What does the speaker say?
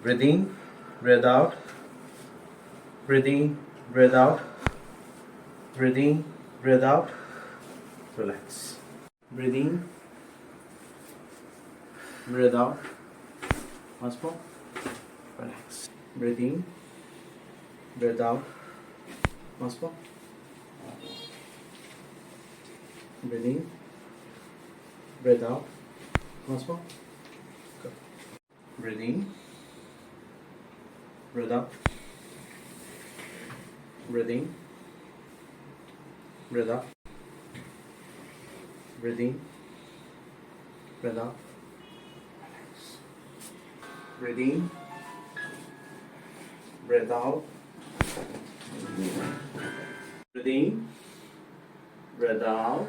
Breathe in, breathe out. Breathe in, breathe out. Breathe in, breathe out. Relax. Breathe in, breathe out. Once more. Relax. Breathe in, breathe out. Once more. Breathe in, breathe out. Once more. Good. Breathe in, breathe out. Breathe in, breathe out. Breathe in, breathe out. Relax. Breathe in, breathe out. Breathe in, breathe out.